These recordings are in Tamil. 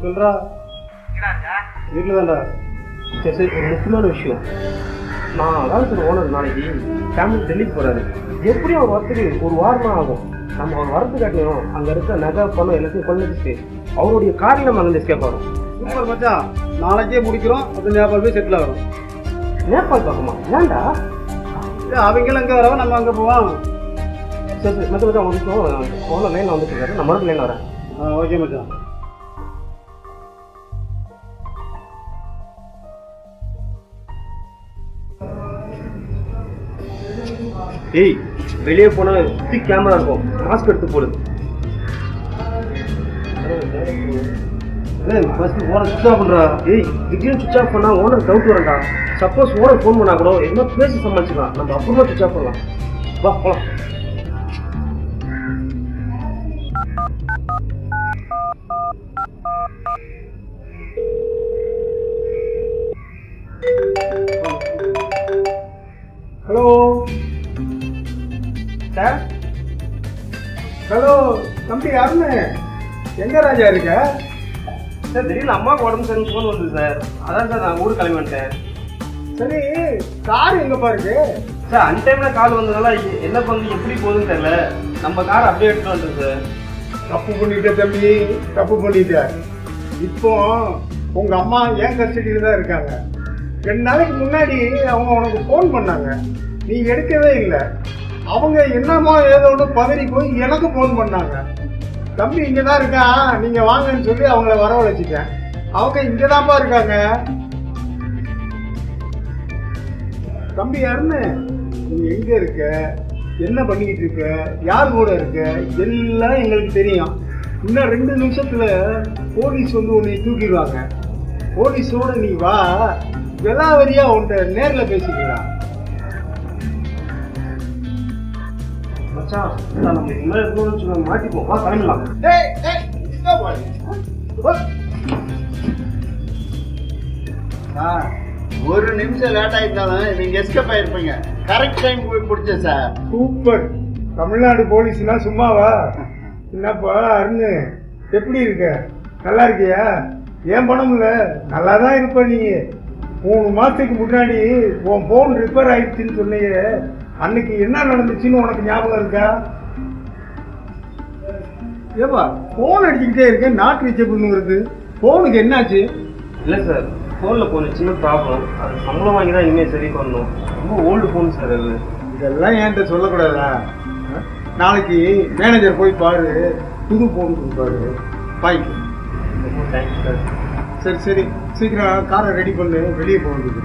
சொல்றா வீட்டில் தான்டா. சரி சரி, ஒரு முக்கியமான விஷயம். நான் அதாவது ஓனர் நாளைக்கு ஃபேமிலி டெல்லிக்கு போகிறாரு. எப்படியும் அவர் வரத்துக்கு ஒரு வாரம் தான் ஆகும். நம்ம அவர் வரத்து காட்டியும் அங்கே இருக்க நகை பணம் எல்லாத்தையும் கொள்ளைச்சிட்டு அவருடைய காரில் நம்ம அங்கே எஸ்கேப் ஆகிறோம். சூப்பர் மச்சான், நாளைக்கே முடிக்கிறோம். அது நேபாள் போய் செட்டில் ஆகிறோம். நேபாள் பார்க்கமா? ஏன்டா? அவங்களும் அங்கே வரவா, நம்ம அங்கே போவோம். சரி சரி மற்ற மச்சான், ஒரு நிமிஷம். ஓனர் லைனில் வந்துட்டு இருக்காரு, நான் மறுபடியும் லைனில் வரேன். ஓகே மச்சான். ஏய், வெளியே போனா சுத்தி கேமரா இருக்கும், மாஸ்க் எடுத்து போடு. ஃபர்ஸ்ட் ஓனர் சுவிட்ச் ஆஃப் பண்றா. ஏய், திடீர்னு சுவிட்ச் ஆஃப் பண்ணா ஓனர் டவுட் வரண்டா. சப்போஸ் ஓனர் ஃபோன் பண்ணா கூட என்ன பேசி சமாளிச்சுக்கலாம். நம்ம அப்புறமா சுவிட்ச் ஆஃப் பண்ணலாம். வா போலாம். Hello sir. ஹலோ தம்பி, யாருன்னு? எங்க ராஜா இருக்க? சார் திடீர்னு அம்மாவுக்கு உடம்பு சரின்னு ஃபோன் வந்து சார், அதான் சார் நான் ஊருக்கு கிளம்பி வந்துட்டேன். சரி, கார் எங்கப்பா இருக்கு? சார் அன்டைமில் கால் வந்ததால என்ன பண்ணி எப்படி போகுதுன்னு தெரியல. நம்ம கார் அப்படியே எடுத்துட்டு வந்துட்டோம் சார். தப்பு பண்ணிட்ட தம்பி, தப்பு பண்ணிட்ட. இப்போ உங்க அம்மா ஏன் கஸ்டடியில் தான் இருக்காங்க. 2 நாளைக்கு முன்னாடி அவங்க உனக்கு ஃபோன் பண்ணாங்க, நீ எடுக்கவே இல்லை. அவங்க என்னமோ ஏதோ ஒன்று பதறி போய் எனக்கு ஃபோன் பண்ணாங்க. தம்பி இங்கே தான் இருக்கான், நீங்கள் வாங்கன்னு சொல்லி அவங்கள வரவழைச்சிட்டேன். அவங்க இங்கே தான்ப்பா இருக்காங்க. தம்பி யாருன்னு? நீ எங்கே இருக்க, என்ன பண்ணிக்கிட்டு இருக்க, யார் கூட இருக்க, எல்லாம் எங்களுக்கு தெரியும். இன்னும் 2 நிமிஷத்துல போலீஸ் வந்து உன்னை தூக்கிடுவாங்க. போலீஸோட நீ வா, விலாவரியா உன்கிட்ட நேரில் பேசிக்கலாம். மச்சான், நம்ம இன்னும் இருக்கணும்னு சொல்லி மாட்டிப்போம். வா கிளம்பலாம். ஒரு நிமிஷம் லேட் ஆகிட்டாலும் நீங்க எஸ்கேப் ஆயிருப்பீங்க. கரெக்ட் டைம் போய் பிடிச்ச சார். சூப்பர். தமிழ்நாடு போலீஸ்னா சும்மாவா? என்னப்பா அருண், எப்படி இருக்க? நல்லா இருக்கியா? ஏன் பணம் இல்லை? நல்லா தான் இருப்ப. நீ 3 மாதத்துக்கு முன்னாடி உன் ஃபோன் ரிப்பேர் ஆயிடுச்சுன்னு சொன்னியே, அன்னைக்கு என்ன நடந்துச்சுன்னு உனக்கு ஞாபகம் இருக்கா? ஏப்பா ஃபோன் அடிச்சுக்கிட்டே இருக்கேன், நாட் ரீச்சபிள்னு வருது. ஃபோனுக்கு என்னாச்சு? இல்லை சார், ஃபோனில் கொஞ்சம் சின்ன ப்ராப்ளம். அது சம்பளம் வாங்கி தான் இனிமேல் சரி பண்ணணும். ரொம்ப ஓல்டு ஃபோன் சார் அது. இதெல்லாம் என்கிட்ட சொல்லக்கூடாதா? நாளைக்கு மேனேஜர் போய் பாரு, புது ஃபோன் கொடுப்பாரு, பாய்க்கு. ரொம்ப தேங்க்ஸ் சார். சரி சரி, சீக்கிரம் காரை ரெடி பண்ணு, வெளியே போகிறது.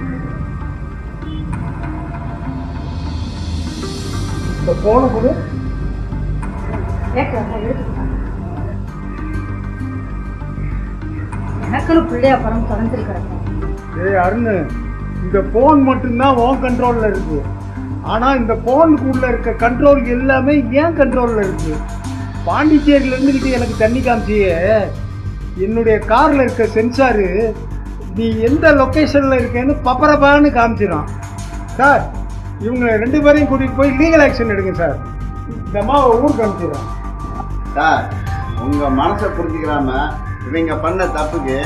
இந்த ஃபோனை கொடு. எனக்குன்னு பிள்ளையா படம் தொலைஞ்சிருக்கிறேன். ஏய் அருண், இந்த ஃபோன் மட்டும்தான் உன் கண்ட்ரோலில் இருக்கு. ஆனால் இந்த ஃபோனுக்குள்ள இருக்க கண்ட்ரோல் எல்லாமே ஏன் கண்ட்ரோலில் இருக்கு. பாண்டிச்சேரியில் இருந்துக்கிட்டு எனக்கு தண்ணி காமிச்சியே, என்னுடைய காரில் இருக்க சென்சாரு நீ எந்த லொக்கேஷனில் இருக்கேன்னு பப்பரப்பான்னு காமிச்சிடும். சார், இவங்க 2 பேரையும் கூட்டிகிட்டு போய் லீகல் ஆக்ஷன் எடுங்க சார். இந்த அம்மாவை ஊருக்கு அனுப்பிச்சிடுறேன். சார், உங்க மனசை புரிஞ்சுக்கிறாம இவங்க பண்ண தப்புக்கு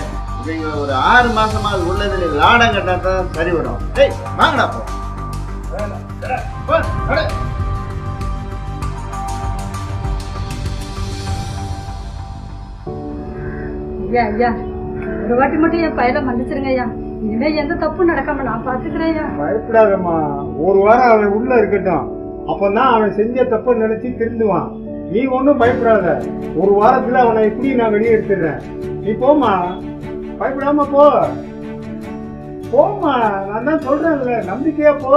இவங்க ஒரு 6 மாசமா உள்ளதுல லாடம் கட்டா தான் சரி வரும். ஏய் வாங்கடா போ. ஐயா ஐயா, ஒரு வாட்டி மட்டும் என் பையனை மன்னிச்சிருங்க ஐயா. இனிமே எந்த தப்பும் நடக்காம நான் பாத்துக்கிறேன் ஐயா. பயப்படாதம்மா, ஒரு வாரம் அவன் உள்ள இருக்கட்டும். அப்பதான் அவன் செஞ்ச தப்ப நினைச்சு திருந்துவான். நீ ஒன்றும் பயப்படாத. ஒரு வாரத்துல அவனை எப்படி நான் வெளியே எடுத்துடுறேன். நீ போமா, பயப்படாம போ. போமா, நான் தான் சொல்றேன்ல, நம்பிக்கையா போ.